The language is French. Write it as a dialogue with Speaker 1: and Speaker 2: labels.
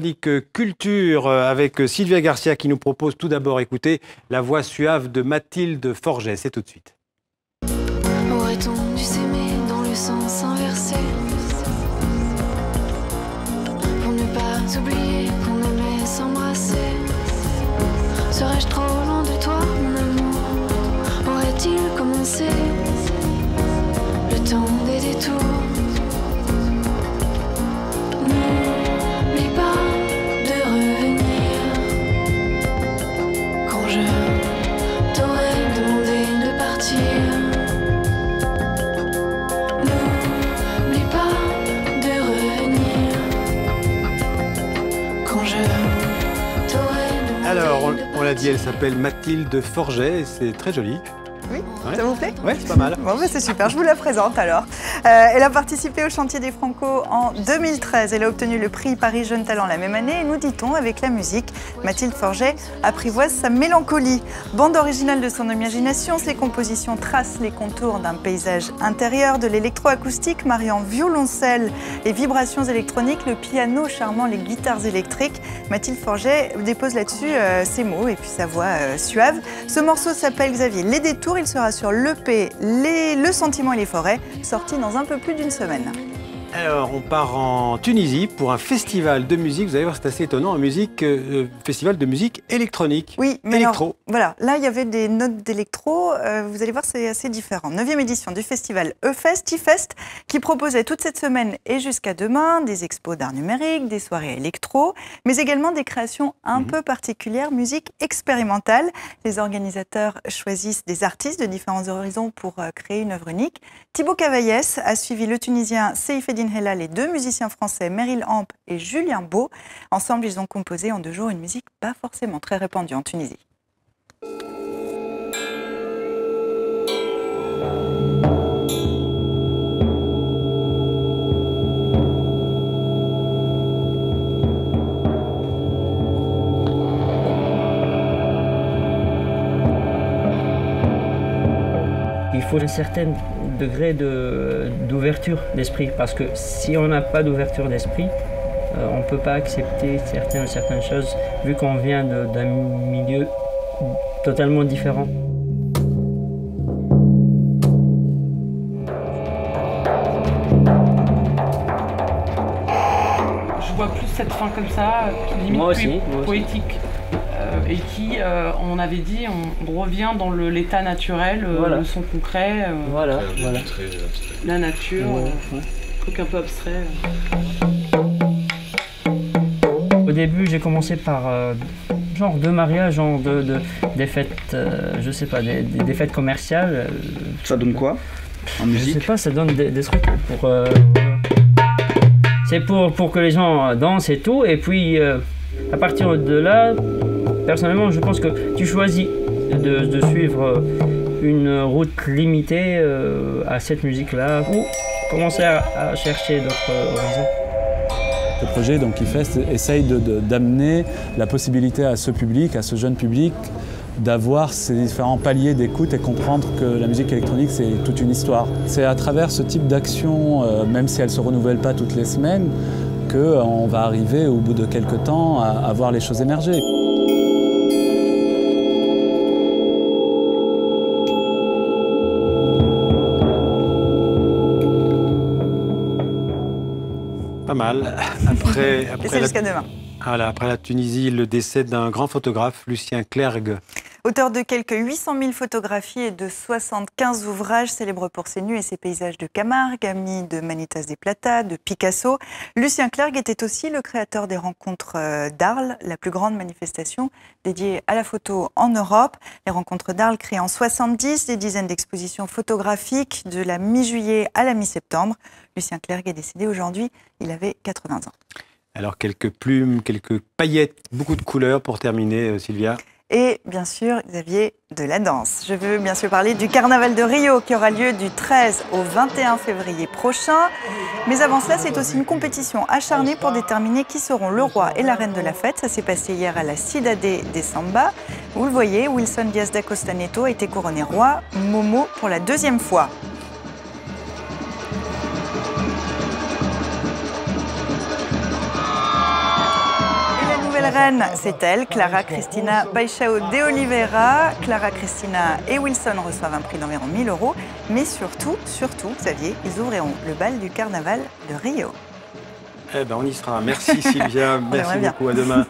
Speaker 1: chronique culture avec Sylvia Garcia qui nous propose tout d'abord écouter la voix suave de Mathilde Forget. C'est tout de suite.
Speaker 2: Aurait-on dû s'aimer dans le sens inversé pour ne pas oublier qu'on aimait s'embrasser? Serais-je trop loin de toi, mon amour? Aurait-il commencé le temps des détours? N'oublie pas de revenir quand je t'aurais demandé de partir. N'oublie pas de revenir quand je t'aurais demandé.
Speaker 1: Alors, on l'a dit, elle s'appelle Mathilde Forget et c'est très joli.
Speaker 3: Oui,
Speaker 1: Ouais.
Speaker 3: ça vous plaît?
Speaker 1: Ouais, c'est pas mal.
Speaker 3: Bon, bah, c'est super, je vous la présente alors. Elle a participé au chantier des Franco en 2013. Elle a obtenu le prix Paris Jeunes Talents la même année. Et nous dit-on, avec la musique, Mathilde Forget apprivoise sa mélancolie. Bande originale de son imagination, ses compositions tracent les contours d'un paysage intérieur, de l'électroacoustique mariant violoncelle et vibrations électroniques, le piano charmant les guitares électriques. Mathilde Forget dépose là-dessus ses mots et puis sa voix suave. Ce morceau s'appelle Xavier Les Détours. Il sera sur l'EP Le Sentiment et les Forêts, sorti dans un peu plus d'une semaine.
Speaker 1: Alors, on part en Tunisie pour un festival de musique. Vous allez voir, c'est assez étonnant, festival de musique électronique.
Speaker 3: Oui, mais
Speaker 1: électro.
Speaker 3: alors, voilà, là il y avait des notes d'électro, vous allez voir c'est assez différent. 9e édition du festival E-Fest, qui proposait toute cette semaine et jusqu'à demain des expos d'art numérique, des soirées électro, mais également des créations un peu particulières, musique expérimentale. Les organisateurs choisissent des artistes de différents horizons pour créer une œuvre unique. Thibaut Cavaillès a suivi le Tunisien Seif Eddine Hella, les deux musiciens français Meryl Amp et Julien Beau. Ensemble, ils ont composé en 2 jours une musique pas forcément très répandue en Tunisie.
Speaker 4: Il faut un certain degré d'ouverture d'esprit, parce que si on n'a pas d'ouverture d'esprit, on ne peut pas accepter certaines choses, vu qu'on vient d'un milieu totalement différent.
Speaker 5: Je vois plus cette fin comme ça, limite
Speaker 4: Moi aussi.
Speaker 5: poétique. Et qui, on avait dit, on revient dans l'état naturel,
Speaker 4: Voilà.
Speaker 5: le son concret,
Speaker 4: Voilà.
Speaker 5: la nature, truc un peu abstrait.
Speaker 4: Au début, j'ai commencé par genre de mariage, genre des fêtes, je sais pas, des fêtes commerciales.
Speaker 6: Ça donne quoi en
Speaker 4: Je
Speaker 6: musique?
Speaker 4: sais pas, ça donne des trucs pour... c'est pour que les gens dansent et tout, et puis à partir de là, personnellement, je pense que tu choisis de suivre une route limitée à cette musique-là, ou commencer à chercher d'autres horizons.
Speaker 7: Le projet donc E-Fest essaye d'amener la possibilité à ce public, à ce jeune public, d'avoir ces différents paliers d'écoute et comprendre que la musique électronique, c'est toute une histoire. C'est à travers ce type d'action, même si elle ne se renouvelle pas toutes les semaines, qu'on va arriver au bout de quelques temps à voir les choses émerger.
Speaker 1: Pas mal. Après
Speaker 3: Et c'est jusqu'à demain.
Speaker 1: Voilà, après la Tunisie, le décès d'un grand photographe, Lucien Clergue.
Speaker 3: Auteur de quelques 800 000 photographies et de 75 ouvrages, célèbre pour ses nus et ses paysages de Camargue, ami de Manitas de Plata, de Picasso, Lucien Clergue était aussi le créateur des rencontres d'Arles, la plus grande manifestation dédiée à la photo en Europe. Les rencontres d'Arles créées en 70, des dizaines d'expositions photographiques de la mi-juillet à la mi-septembre. Lucien Clergue est décédé aujourd'hui, il avait 80 ans.
Speaker 1: Alors quelques plumes, quelques paillettes, beaucoup de couleurs pour terminer, Sylvia.
Speaker 3: Et bien sûr, Xavier, de la danse. Je veux bien sûr parler du Carnaval de Rio qui aura lieu du 13 au 21 février prochain. Mais avant cela, c'est aussi une compétition acharnée pour déterminer qui seront le roi et la reine de la fête. Ça s'est passé hier à la Cidade de Samba. Vous le voyez, Wilson Dias da Costa Neto a été couronné roi, Momo pour la 2e fois. nouvelle reine, c'est elle, Clara Cristina Paixão de Oliveira. Clara Cristina et Wilson reçoivent un prix d'environ 1 000 €. Mais surtout, Xavier, ils ouvriront le bal du carnaval de Rio.
Speaker 1: Eh ben, on y sera. Merci Sylvia, merci beaucoup, à demain.